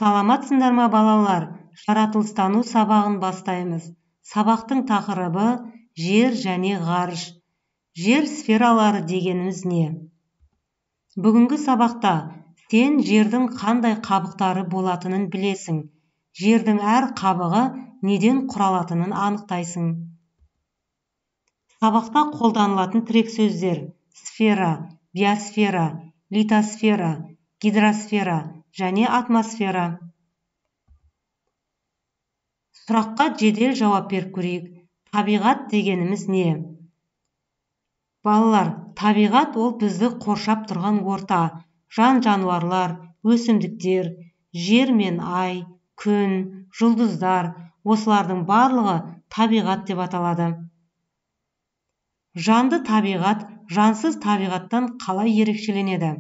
Саламатсыңдар ма балалар? Жаратылыстану сабағын бастаймыз. Сабақтың тақырыбы жер және ғарыш. Жер сфералары дегеніміз не? Бүгінгі сабақта сен жердің қандай қабықтары болатынын білесің. Жердің әр қабығы неден құралатынын анықтайсың. Сабақта қолданылатын тірек сөздер: сфера, биосфера, литосфера, гидросфера және атмосфера. Сұраққа жедел жауап беріп көрейік. Табиғат дегеніміз не? Балалар, табиғат ол бізді қоршап тұрған орта, жан-жануарлар, өсімдіктер, жер мен ай, күн, жұлдыздар, осылардың барлығы табиғат деп аталады. Жанды табиғат жансыз табиғаттан қалай ерекшеленеді?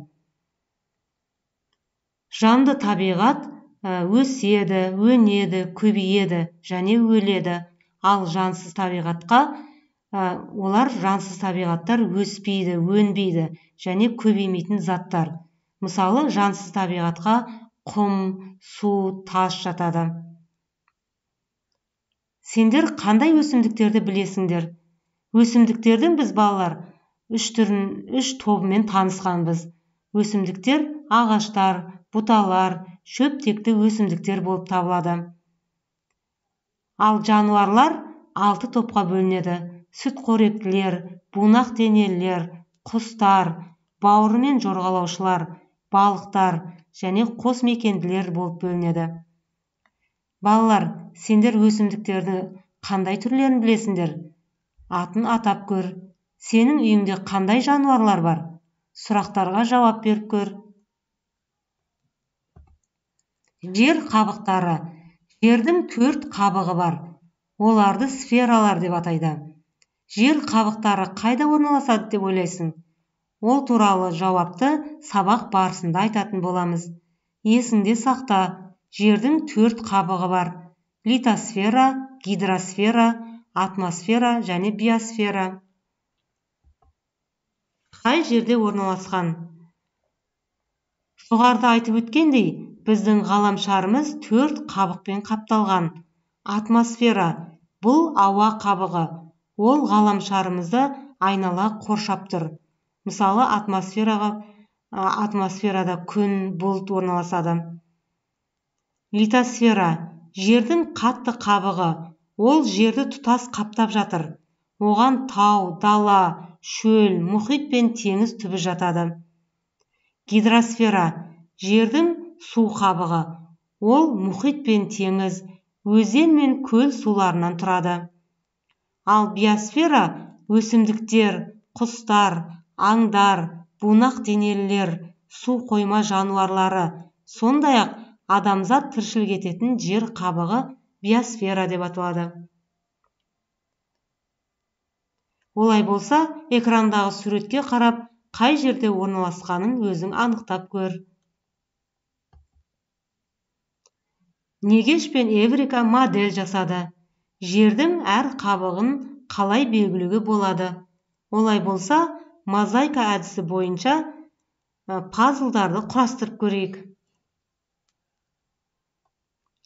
Жанды табиғат өседі, өнеді, көбейеді және өледі. Ал жансыз табиғатқа олар жансыз табиғаттар өспейді, өнбейді және көбеймейтін заттар. Мысалы, жансыз табиғатқа құм, су, тас жатады. Сендер қандай өсімдіктерді білесіңдер? Өсімдіктердің біз балалар үш тобымен танысқанбыз. Өсімдіктер ағаштар, бұталар, шөптекті өсімдіктер болып табылады. Ал жануарлар 6 топқа бөлінеді. Сүтқоректілер, бунақденелілер, құстар, бауырымен жорғалаушылар, балықтар және қосмекенділер болып бөлінеді. Балалар, сендер өсімдіктерді қандай түрлерін білесіңдер? Атын атап көр. Сенің үйіңде қандай жануарлар бар? Сұрақтарға жауап беріп көр. Жер қабықтары. Жердің 4 қабығы бар. Оларды сфералар деп атайды. Жер қабықтары қайда орналасады деп ойлайсың? Ол туралы жауапты сабақ барысында айтатын боламыз. Есіңде сақта, жердің 4 қабығы бар. Литосфера, гидросфера, атмосфера және биосфера. Қай жерде орналасқан? Жоғарыда айтып өткендей, біздің ғаламшарымыз 4 қабықпен қапталған. Атмосфера бұл ауа қабығы. Ол ғаламшарымызды айнала қоршап тұр. Мысалы, атмосферада күн, бұлт орналасады. Литосфера жердің қатты қабығы. Ол жерді тұтас қаптап жатыр. Оған тау, дала, шөл, мұхит пен теңіз түбі жатады. Гидросфера жердің су қабығы. Ол мұхит пен теңіз, өзен мен көл суларынан тұрады. Ал биосфера өсімдіктер, құстар, аңдар, бунақденелілер, су қойма жануарлары, сондай-ақ адамзат тіршілік ететін жер қабығы биосфера деп аталады. Олай болса, экрандағы суретке қарап, қай жерде орналасқанын өзің анықтап көр. Негеш пен Эврика модель жасады. Жердің әр қабығын қалай белгілеуге болады? Олай болса, мозаика әдісі бойынша пазлдарды құрастырып көрейік.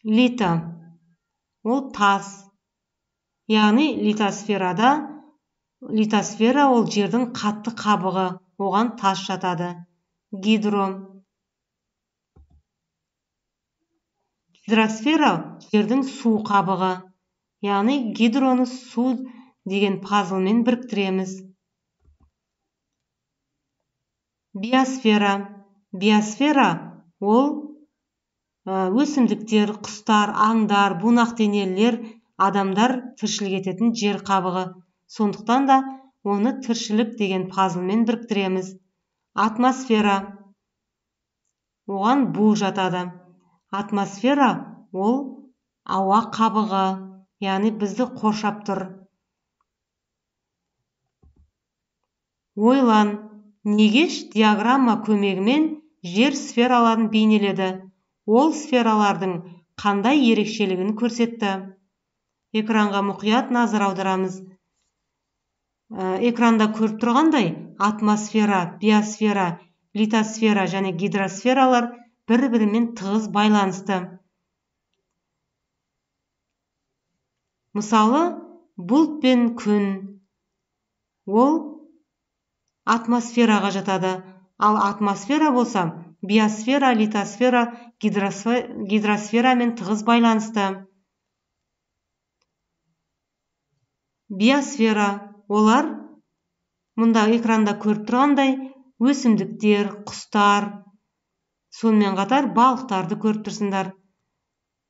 Лито ол тас. Яғни литосфера ол жердің қатты қабығы, оған тас жатады. Гидросфера жердің су қабығы. Яғни гидроны су деген пазлмен біріктіреміз. Биосфера ол өсімдіктер, құстар, аңдар, бунақденелілер, адамдар тіршілік ететін жер қабығы. Сондықтан да оны тіршілік деген пазлмен біріктіреміз. Атмосфера. Оған бу жатады. Атмосфера ол ауа қабығы, яғни бізді қоршап тұр. Ойлан, Негеш диаграмма көмегімен жер сфераларын бейнеледі. Ол сфералардың қандай ерекшелігін көрсетті? Экранға мұқият назар аударамыз. Экранда көріп тұрғандай, атмосфера, биосфера, литосфера және гидросфералар бір-бірімен тығыз байланысты. Мысалы, бұлт пен күн ол атмосфераға жатады, ал атмосфера болса биосфера, литосфера, гидросферамен тығыз байланысты. Биосфера олар мұнда экранда көріп тұрғандай өсімдіктер, құстар, сонымен қатар балықтарды көріп тұрсыңдар.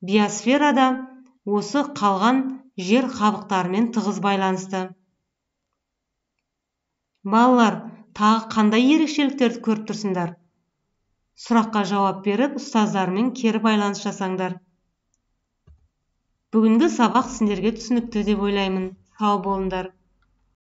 Биосферада осы қалған жер қабықтарымен тығыз байланысты. Балалар, тағы қандай ерекшеліктерді көріп тұрсыңдар? Сұраққа жауап беріп, ұстаздармен кері байланыс жасаңдар. Бүгінгі сабақ сендерге түсінікті деп ойлаймын. Сау болыңдар.